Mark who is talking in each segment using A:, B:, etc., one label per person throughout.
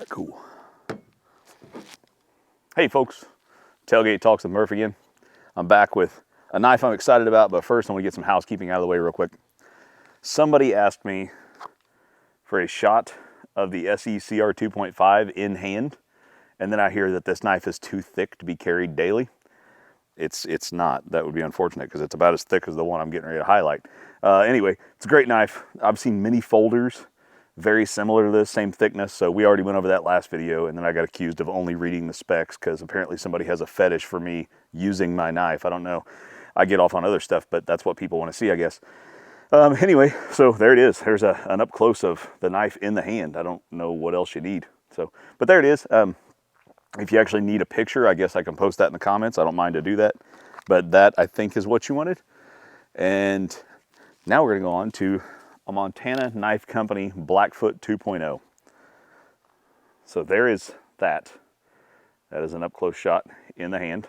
A: Cool. Hey folks, Tailgate Talks with Murph again. I'm back with a knife I'm excited about, but first I want to get some housekeeping out of the way real quick. Somebody asked me for a shot of the SECR 2.5 in hand, and then I hear that this knife is too thick to be carried daily. It's not. That would be unfortunate because it's about as thick as the one I'm getting ready to highlight. Anyway, it's a great knife. I've seen many folders very similar to this, same thickness, so we already went over that last video, and then I got accused of only reading the specs because apparently somebody has a fetish for me using my knife. I don't know. I get off on other stuff, but that's what people want to see, I guess. Anyway, so there it is. There's an up close of the knife in the hand. I don't know what else you need. But there it is. If you actually need a picture, I guess I can post that in the comments. I don't mind to do that. But that, I think, is what you wanted. And now we're going to go on to a Montana Knife Company Blackfoot 2.0. So there is that. That is an up-close shot in the hand.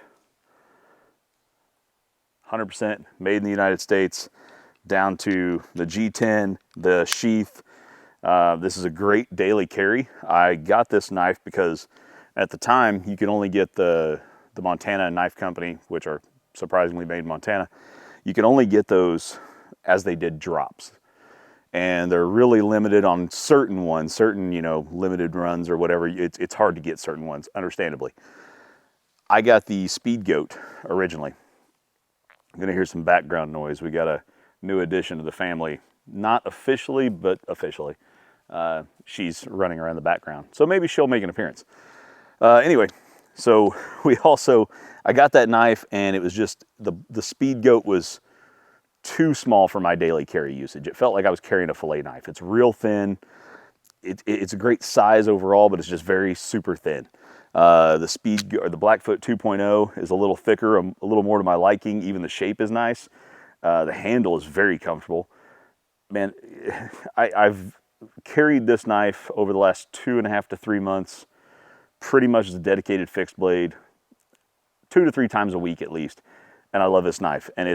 A: 100% made in the United States, down to the G10, the sheath. This is a great daily carry. I got this knife because at the time you could only get the Montana Knife Company, which are surprisingly made in Montana. You can only get those as they did drops. And they're really limited on certain ones, certain, limited runs or whatever. It's hard to get certain ones, understandably. I got the Speed Goat originally. I'm gonna hear some background noise. We got a new addition to the family. Not officially, but officially. She's running around the background. So maybe she'll make an appearance. Anyway, so I got that knife and it was just, the Speed Goat was too small for my daily carry usage. It felt like I was carrying a fillet knife. It's real thin. It's a great size overall, but it's just very super thin. The Blackfoot 2.0 is a little thicker, a little more to my liking. Even the shape is nice. The handle is very comfortable. Man, I've carried this knife over the last 2.5 to 3 months, pretty much as a dedicated fixed blade, 2 to 3 times a week at least. And I love this knife. And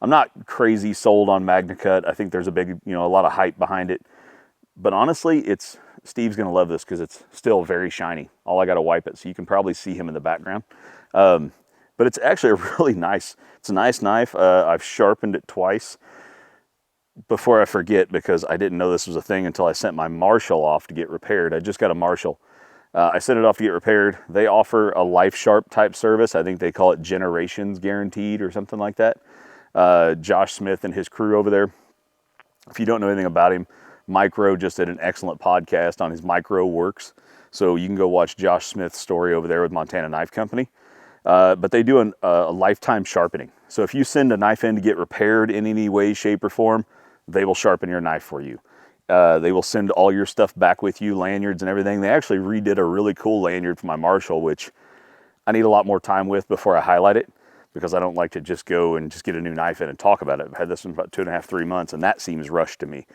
A: I'm not crazy sold on MagnaCut. I think there's a lot of hype behind it. But honestly, Steve's gonna love this because it's still very shiny. All I gotta wipe it, so you can probably see him in the background. But it's actually it's a nice knife. I've sharpened it twice. Before I forget, because I didn't know this was a thing until I sent my Marshall off to get repaired. I just got a Marshall. I sent it off to get repaired. They offer a Life Sharp type service. I think they call it Generations Guaranteed or something like that. Josh Smith and his crew over there. If you don't know anything about him, Micro just did an excellent podcast on his Micro Works. So you can go watch Josh Smith's story over there with Montana Knife Company. But they do a lifetime sharpening. So if you send a knife in to get repaired in any way, shape, or form, they will sharpen your knife for you. They will send all your stuff back with you, lanyards and everything. They actually redid a really cool lanyard for my Marshall, which I need a lot more time with before I highlight it, because I don't like to just go and just get a new knife in and talk about it. I've had this in about 2.5, 3 months, and that seems rushed to me.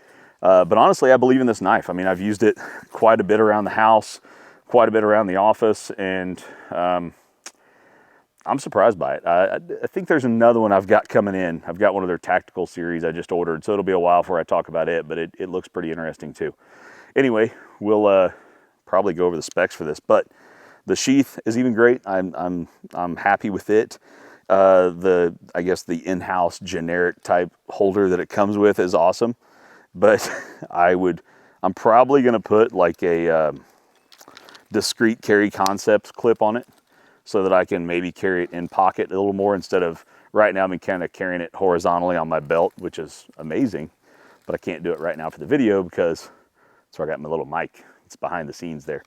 A: But honestly, I believe in this knife. I mean, I've used it quite a bit around the house, quite a bit around the office, and I'm surprised by it. I think there's another one I've got coming in. I've got one of their tactical series I just ordered, so it'll be a while before I talk about it, but it looks pretty interesting too. Anyway, we'll probably go over the specs for this, but the sheath is even great. I'm happy with it. I guess the in-house generic type holder that it comes with is awesome, but I'm probably gonna put like a discreet carry concepts clip on it so that I can maybe carry it in pocket a little more instead of, right now I'm kind of carrying it horizontally on my belt, which is amazing, but I can't do it right now for the video because that's where I got my little mic. It's behind the scenes there.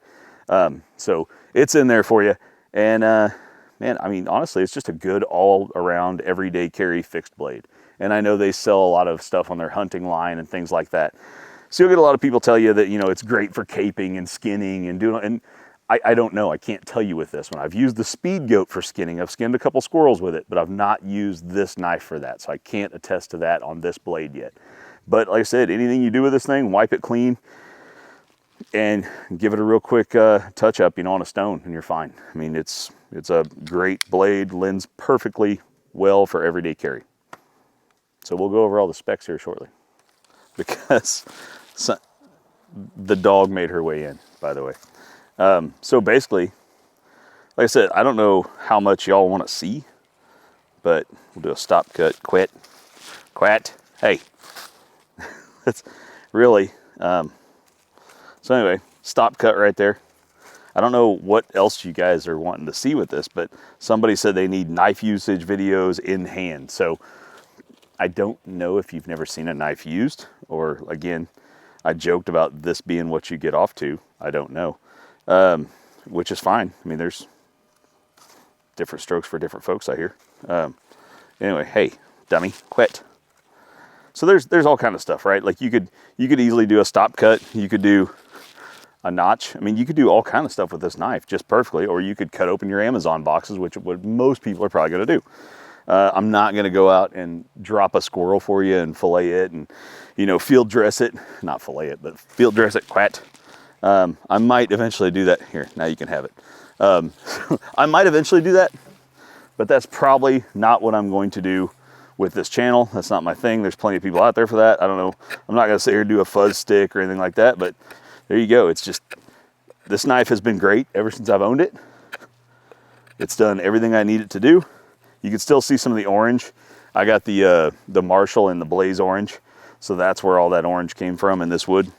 A: So it's in there for you. And man, I mean, honestly, it's just a good all-around everyday carry fixed blade. And I know they sell a lot of stuff on their hunting line and things like that. So you'll get a lot of people tell you that, it's great for caping and skinning and doing, and I don't know. I can't tell you with this one. I've used the Speed Goat for skinning. I've skinned a couple squirrels with it, but I've not used this knife for that. So I can't attest to that on this blade yet. But like I said, anything you do with this thing, wipe it clean and give it a real quick touch up, on a stone, and you're fine. I mean, it's a great blade, lends perfectly well for everyday carry. So we'll go over all the specs here shortly, because the dog made her way in, by the way. So basically, like I said, I don't know how much y'all want to see, but we'll do a stop cut. Quit. Hey, that's really. So anyway, stop cut right there. I don't know what else you guys are wanting to see with this, but somebody said they need knife usage videos in hand. So I don't know if you've never seen a knife used, or again, I joked about this being what you get off to. I don't know, which is fine. I mean, there's different strokes for different folks, I hear. Anyway, hey, dummy, quit. So there's all kind of stuff, right? Like you could easily do a stop cut. You could do a notch. I mean, you could do all kind of stuff with this knife just perfectly, or you could cut open your Amazon boxes, which what most people are probably going to do. I'm not going to go out and drop a squirrel for you and fillet it and, you know, field dress it. Not fillet it, but field dress it, quat. I might eventually do that. Here, now you can have it. I might eventually do that, but that's probably not what I'm going to do with this channel. That's not my thing. There's plenty of people out there for that. I don't know. I'm not going to sit here and do a fuzz stick or anything like that, but there you go. It's just, this knife has been great ever since I've owned it. It's done everything I need it to do. You can still see some of the orange. I got the Marshall and the Blaze orange. So that's where all that orange came from in this wood.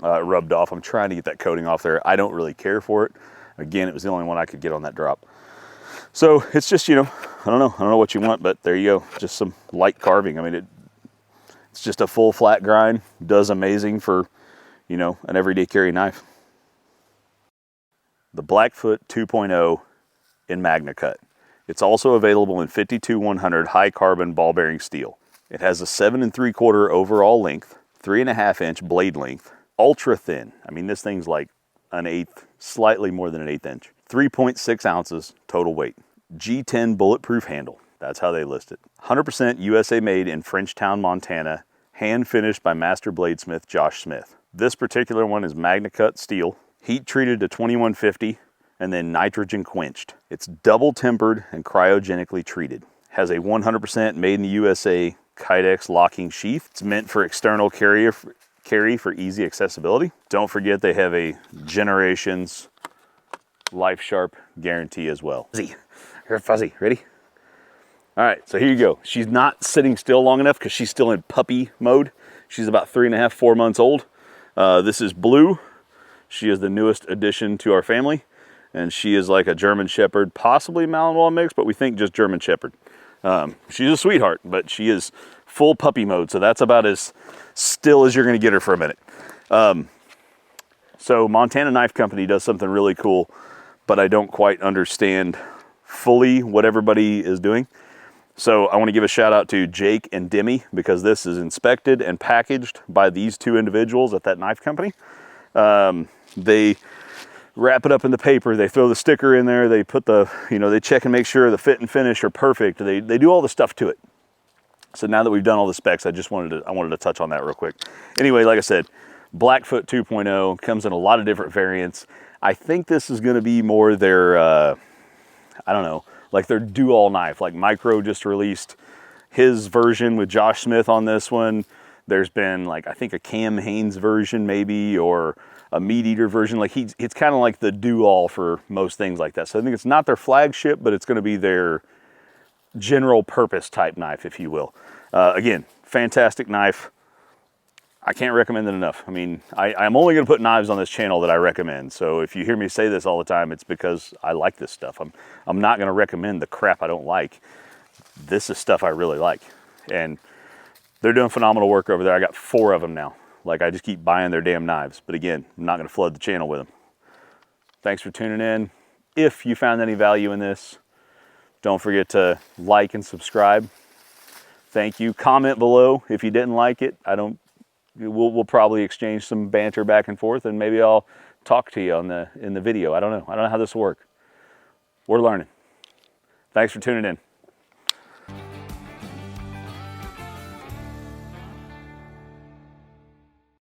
A: Rubbed off. I'm trying to get that coating off there. I don't really care for it. Again, it was the only one I could get on that drop. So it's just, you know, I don't know what you want, but there you go. Just some light carving. I mean, it's just a full flat grind. Does amazing for, you know, an everyday carry knife. The Blackfoot 2.0 in Magna Cut. It's also available in 52-100 high carbon ball bearing steel. It has a 7 3/4 overall length, 3.5 inch blade length, ultra thin. I mean, this thing's like an eighth, slightly more than an 1/8 inch. 3.6 ounces total weight. G10 bulletproof handle. That's how they list it. 100% USA made in Frenchtown, Montana. Hand finished by master bladesmith Josh Smith. This particular one is Magna Cut steel, heat treated to 2150, and then nitrogen quenched. It's double tempered and cryogenically treated. Has a 100% made in the USA Kydex locking sheath. It's meant for external carry for easy accessibility. Don't forget they have a generations life sharp guarantee as well. Fuzzy, you're fuzzy, ready? All right, so here you go. She's not sitting still long enough because she's still in puppy mode. She's about 3.5, 4 months old. This is Blue. She is the newest addition to our family, and she is like a German Shepherd, possibly Malinois mix, but we think just German Shepherd. She's a sweetheart, but she is full puppy mode, so that's about as still as you're gonna get her for a minute. So Montana Knife Company does something really cool, but I don't quite understand fully what everybody is doing. So I want to give a shout out to Jake and Demi, because this is inspected and packaged by these two individuals at that knife company. They wrap it up in the paper, they throw the sticker in there, they put the, you know, they check and make sure the fit and finish are perfect. They do all the stuff to it. So now that we've done all the specs, I wanted to touch on that real quick. Anyway, like I said, Blackfoot 2.0 comes in a lot of different variants. I think this is going to be more their, I don't know, like their do-all knife. Like Micro just released his version with Josh Smith on this one. There's been like, I think a Cam Haynes version maybe, or a Meat Eater version. Like it's kind of like the do-all for most things like that. So I think it's not their flagship, but it's going to be their general purpose type knife, if you will. Again, fantastic knife. I can't recommend it enough. I mean, I'm only going to put knives on this channel that I recommend. So if you hear me say this all the time, it's because I like this stuff. I'm not going to recommend the crap I don't like. This is stuff I really like. And they're doing phenomenal work over there. I got 4 of them now. Like, I just keep buying their damn knives. But again, I'm not going to flood the channel with them. Thanks for tuning in. If you found any value in this, don't forget to like and subscribe. Thank you. Comment below if you didn't like it. We'll probably exchange some banter back and forth, and maybe I'll talk to you in the video. I don't know how this will work. We're learning. Thanks for tuning in.